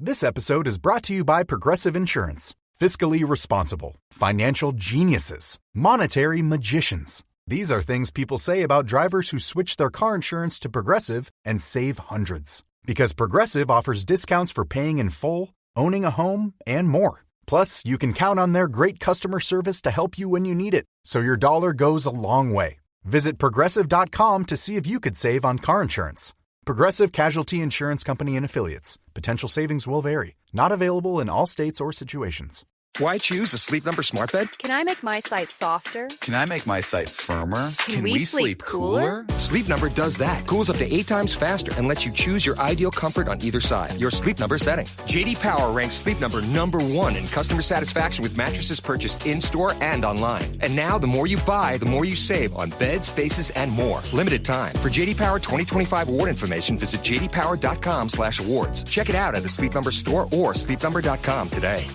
This episode is brought to you by Progressive Insurance. Fiscally responsible, financial geniuses, monetary magicians. These are things people say about drivers who switch their car insurance to Progressive and save hundreds. Because Progressive offers discounts for paying in full, owning a home, and more. Plus, you can count on their great customer service to help you when you need it, so your dollar goes a long way. Visit Progressive.com to see if you could save on car insurance. Progressive Casualty Insurance Company and Affiliates. Potential savings will vary. Not available in all states or situations. Why choose a Sleep Number smart bed? Can I make my site softer? Can I make my site firmer? Can we sleep cooler? Sleep Number does that. Cools up to 8 times faster and lets you choose your ideal comfort on either side. Your Sleep Number setting. JD Power ranks Sleep Number #1 in customer satisfaction with mattresses purchased in-store and online. And now, the more you buy, the more you save on beds, bases, and more. Limited time. For JD Power 2025 award information, visit jdpower.com/awards. Check it out at the Sleep Number store or sleepnumber.com today.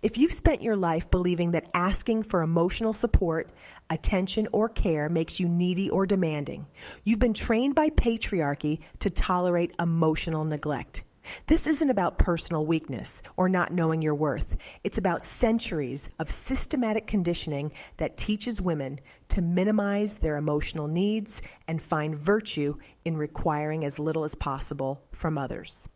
If you've spent your life believing that asking for emotional support, attention, or care makes you needy or demanding, you've been trained by patriarchy to tolerate emotional neglect. This isn't about personal weakness or not knowing your worth. It's about centuries of systematic conditioning that teaches women to minimize their emotional needs and find virtue in requiring as little as possible from others.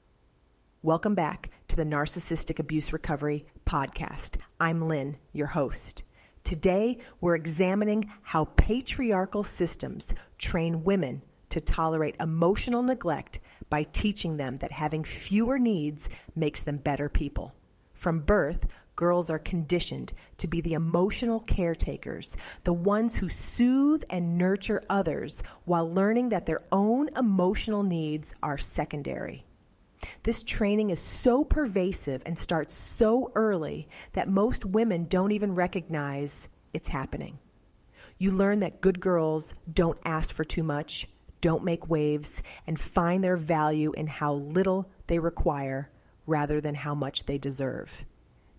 Welcome back to the Narcissistic Abuse Recovery Podcast. I'm Lynn, your host. Today, we're examining how patriarchal systems train women to tolerate emotional neglect by teaching them that having fewer needs makes them better people. From birth, girls are conditioned to be the emotional caretakers, the ones who soothe and nurture others while learning that their own emotional needs are secondary. This training is so pervasive and starts so early that most women don't even recognize it's happening. You learn that good girls don't ask for too much, don't make waves, and find their value in how little they require rather than how much they deserve.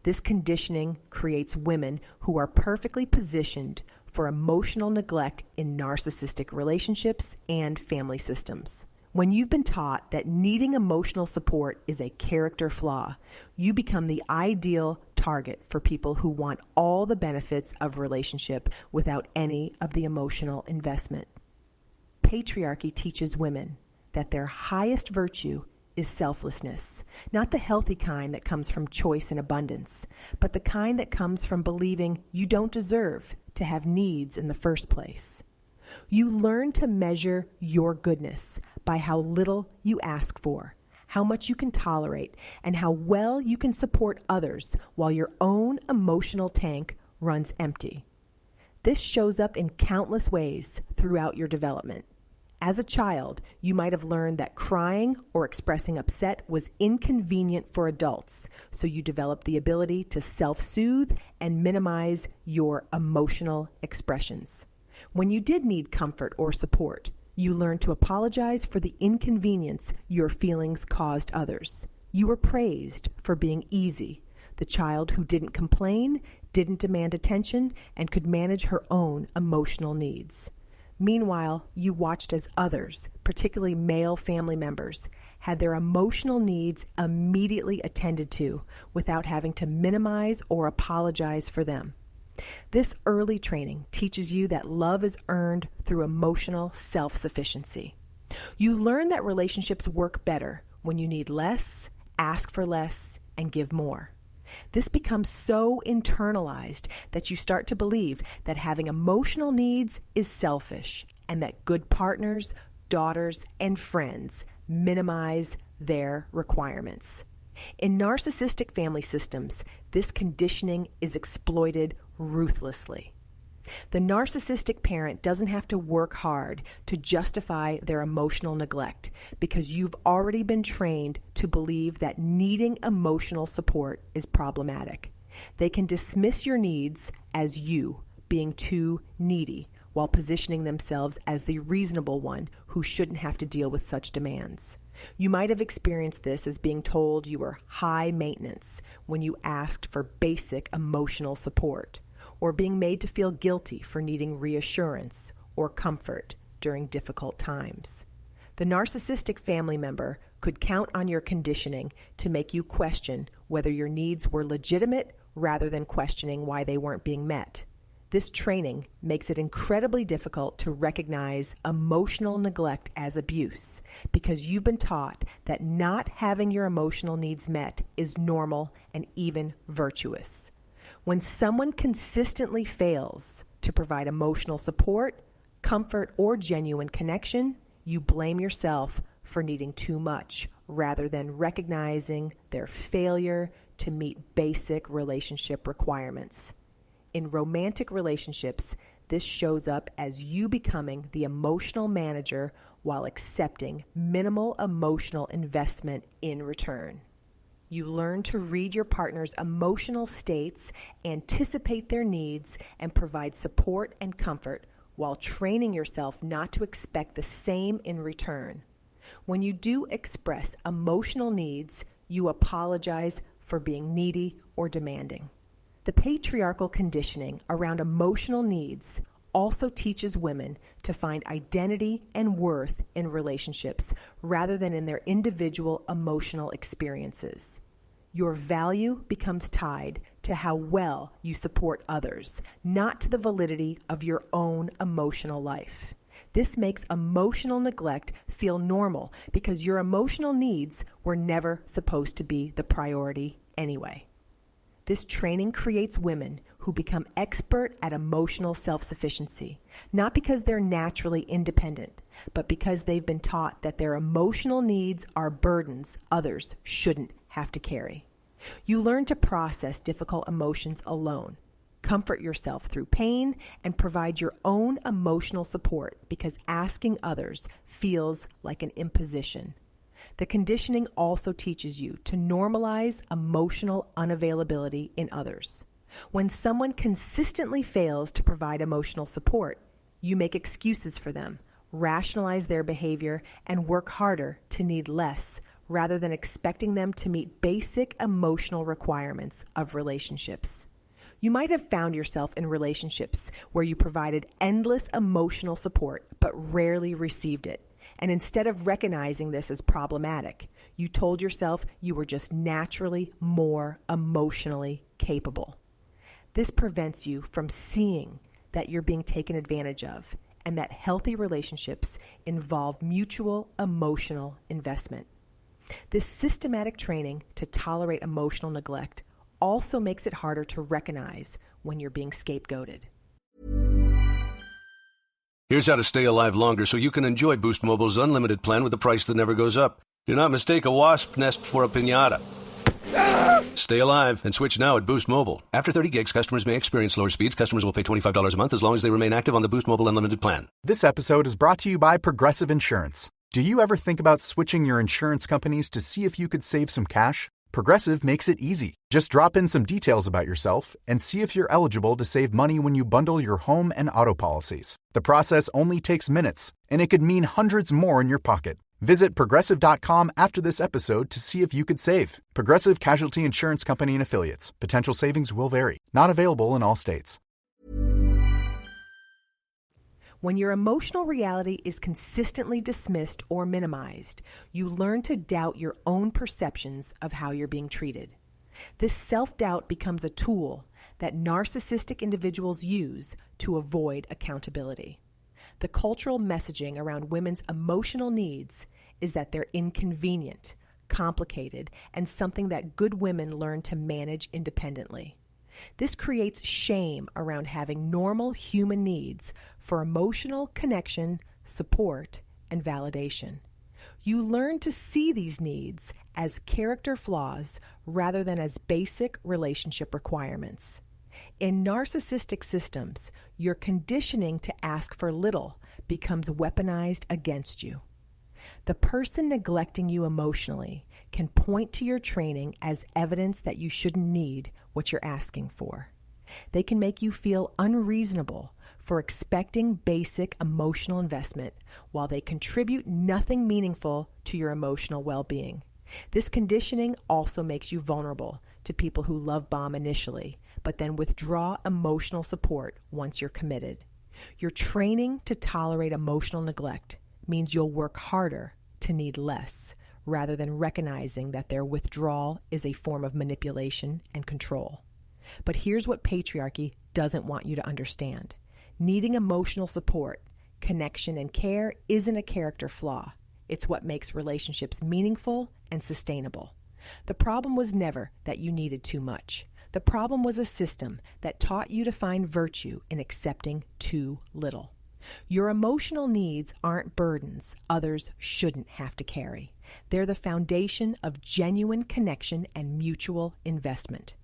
This conditioning creates women who are perfectly positioned for emotional neglect in narcissistic relationships and family systems. When you've been taught that needing emotional support is a character flaw, you become the ideal target for people who want all the benefits of relationship without any of the emotional investment. Patriarchy teaches women that their highest virtue is selflessness, not the healthy kind that comes from choice and abundance, but the kind that comes from believing you don't deserve to have needs in the first place. You learn to measure your goodness by how little you ask for, how much you can tolerate, and how well you can support others while your own emotional tank runs empty. This shows up in countless ways throughout your development. As a child, you might have learned that crying or expressing upset was inconvenient for adults, so you developed the ability to self-soothe and minimize your emotional expressions. When you did need comfort or support, you learned to apologize for the inconvenience your feelings caused others. You were praised for being easy, the child who didn't complain, didn't demand attention, and could manage her own emotional needs. Meanwhile, you watched as others, particularly male family members, had their emotional needs immediately attended to without having to minimize or apologize for them. This early training teaches you that love is earned through emotional self-sufficiency. You learn that relationships work better when you need less, ask for less, and give more. This becomes so internalized that you start to believe that having emotional needs is selfish and that good partners, daughters, and friends minimize their requirements. In narcissistic family systems, this conditioning is exploited ruthlessly. The narcissistic parent doesn't have to work hard to justify their emotional neglect because you've already been trained to believe that needing emotional support is problematic. They can dismiss your needs as you being too needy while positioning themselves as the reasonable one who shouldn't have to deal with such demands. You might have experienced this as being told you were high maintenance when you asked for basic emotional support, or being made to feel guilty for needing reassurance or comfort during difficult times. The narcissistic family member could count on your conditioning to make you question whether your needs were legitimate rather than questioning why they weren't being met. This training makes it incredibly difficult to recognize emotional neglect as abuse because you've been taught that not having your emotional needs met is normal and even virtuous. When someone consistently fails to provide emotional support, comfort, or genuine connection, you blame yourself for needing too much rather than recognizing their failure to meet basic relationship requirements. In romantic relationships, this shows up as you becoming the emotional manager while accepting minimal emotional investment in return. You learn to read your partner's emotional states, anticipate their needs, and provide support and comfort while training yourself not to expect the same in return. When you do express emotional needs, you apologize for being needy or demanding. The patriarchal conditioning around emotional needs also teaches women to find identity and worth in relationships rather than in their individual emotional experiences. Your value becomes tied to how well you support others, not to the validity of your own emotional life. This makes emotional neglect feel normal because your emotional needs were never supposed to be the priority anyway. This training creates women who become expert at emotional self-sufficiency, not because they're naturally independent, but because they've been taught that their emotional needs are burdens others shouldn't have to carry. You learn to process difficult emotions alone, comfort yourself through pain, and provide your own emotional support because asking others feels like an imposition. The conditioning also teaches you to normalize emotional unavailability in others. When someone consistently fails to provide emotional support, you make excuses for them, rationalize their behavior, and work harder to need less rather than expecting them to meet basic emotional requirements of relationships. You might have found yourself in relationships where you provided endless emotional support but rarely received it. And instead of recognizing this as problematic, you told yourself you were just naturally more emotionally capable. This prevents you from seeing that you're being taken advantage of and that healthy relationships involve mutual emotional investment. This systematic training to tolerate emotional neglect also makes it harder to recognize when you're being scapegoated. Here's how to stay alive longer so you can enjoy Boost Mobile's unlimited plan with the price that never goes up. Do not mistake a wasp nest for a piñata. Stay alive and switch now at Boost Mobile. After 30 gigs, customers may experience slower speeds. Customers will pay $25 a month as long as they remain active on the Boost Mobile unlimited plan. This episode is brought to you by Progressive Insurance. Do you ever think about switching your insurance companies to see if you could save some cash? Progressive makes it easy. Just drop in some details about yourself and see if you're eligible to save money when you bundle your home and auto policies. The process only takes minutes, and it could mean hundreds more in your pocket. Visit Progressive.com after this episode to see if you could save. Progressive Casualty Insurance Company and Affiliates. Potential savings will vary. Not available in all states. When your emotional reality is consistently dismissed or minimized, you learn to doubt your own perceptions of how you're being treated. This self-doubt becomes a tool that narcissistic individuals use to avoid accountability. The cultural messaging around women's emotional needs is that they're inconvenient, complicated, and something that good women learn to manage independently. This creates shame around having normal human needs for emotional connection, support, and validation. You learn to see these needs as character flaws rather than as basic relationship requirements. In narcissistic systems, your conditioning to ask for little becomes weaponized against you. The person neglecting you emotionally can point to your training as evidence that you shouldn't need what you're asking for. They can make you feel unreasonable for expecting basic emotional investment while they contribute nothing meaningful to your emotional well-being. This conditioning also makes you vulnerable to people who love bomb initially, but then withdraw emotional support once you're committed. Your training to tolerate emotional neglect means you'll work harder to need less, rather than recognizing that their withdrawal is a form of manipulation and control. But here's what patriarchy doesn't want you to understand. Needing emotional support, connection, and care isn't a character flaw. It's what makes relationships meaningful and sustainable. The problem was never that you needed too much. The problem was a system that taught you to find virtue in accepting too little. Your emotional needs aren't burdens others shouldn't have to carry. They're the foundation of genuine connection and mutual investment.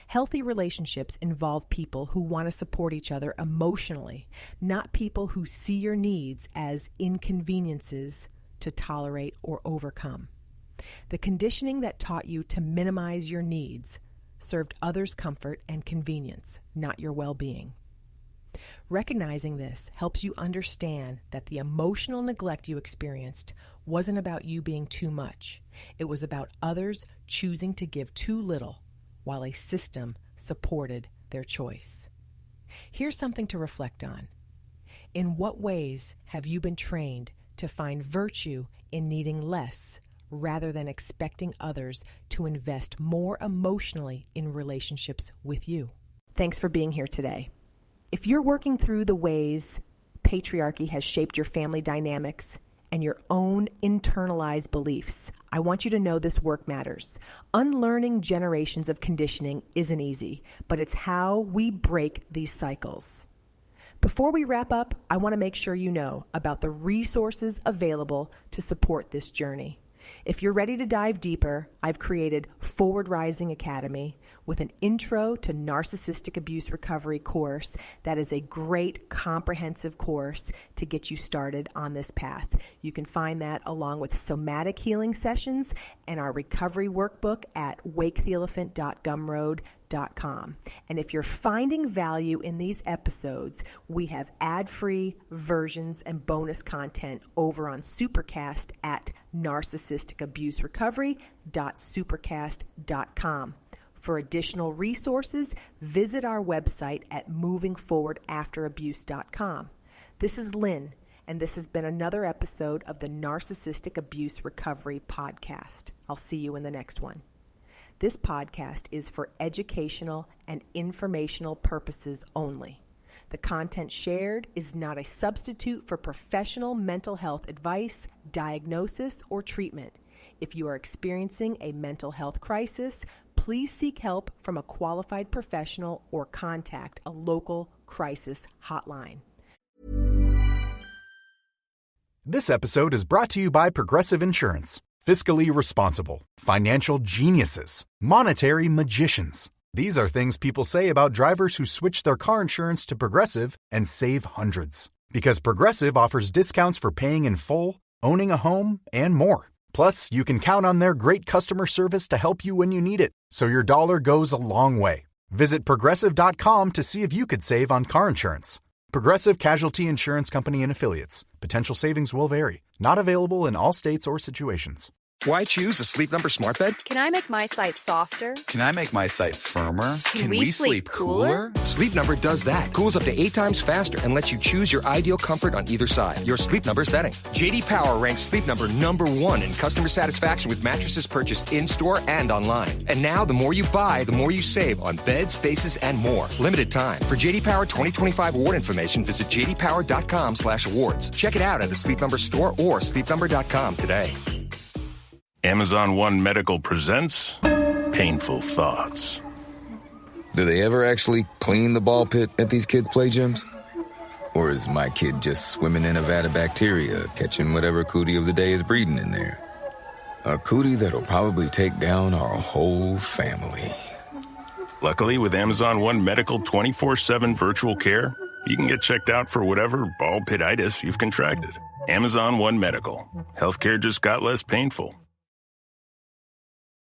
Healthy relationships involve people who want to support each other emotionally, not people who see your needs as inconveniences to tolerate or overcome. The conditioning that taught you to minimize your needs served others' comfort and convenience, not your well-being. Recognizing this helps you understand that the emotional neglect you experienced wasn't about you being too much. It was about others choosing to give too little while a system supported their choice. Here's something to reflect on. In what ways have you been trained to find virtue in needing less rather than expecting others to invest more emotionally in relationships with you? Thanks for being here today. If you're working through the ways patriarchy has shaped your family dynamics and your own internalized beliefs, I want you to know this work matters. Unlearning generations of conditioning isn't easy, but it's how we break these cycles. Before we wrap up, I want to make sure you know about the resources available to support this journey. If you're ready to dive deeper, I've created Forward Rising Academy with an Intro to Narcissistic Abuse Recovery course that is a great comprehensive course to get you started on this path. You can find that along with somatic healing sessions and our recovery workbook at waketheelephant.gumroad.com. And if you're finding value in these episodes, we have ad-free versions and bonus content over on Supercast at narcissisticabuserecovery.supercast.com. For additional resources, visit our website at movingforwardafterabuse.com. This is Lynn, and this has been another episode of the Narcissistic Abuse Recovery Podcast. I'll see you in the next one. This podcast is for educational and informational purposes only. The content shared is not a substitute for professional mental health advice, diagnosis, or treatment. If you are experiencing a mental health crisis, please seek help from a qualified professional or contact a local crisis hotline. This episode is brought to you by Progressive Insurance. Fiscally responsible, financial geniuses, monetary magicians. These are things people say about drivers who switch their car insurance to Progressive and save hundreds. Because Progressive offers discounts for paying in full, owning a home, and more. Plus, you can count on their great customer service to help you when you need it, so your dollar goes a long way. Visit Progressive.com to see if you could save on car insurance. Progressive Casualty Insurance Company and Affiliates. Potential savings will vary. Not available in all states or situations. Why choose a Sleep Number smart bed? Can I make my site softer? Can I make my site firmer? Can we sleep cooler? Sleep Number does that. Cools up to 8 times faster and lets you choose your ideal comfort on either side. Your Sleep Number setting. JD Power ranks Sleep Number #1 in customer satisfaction with mattresses purchased in-store and online. And now, the more you buy, the more you save on beds, bases, and more. Limited time. For JD Power 2025 award information, visit jdpower.com/awards. Check it out at a Sleep Number store or sleepnumber.com today. Amazon One Medical presents Painful Thoughts. Do they ever actually clean the ball pit at these kids' play gyms? Or is my kid just swimming in a vat of bacteria, catching whatever cootie of the day is breeding in there? A cootie that'll probably take down our whole family. Luckily, with Amazon One Medical 24/7 virtual care, you can get checked out for whatever ball pititis you've contracted. Amazon One Medical. Healthcare just got less painful.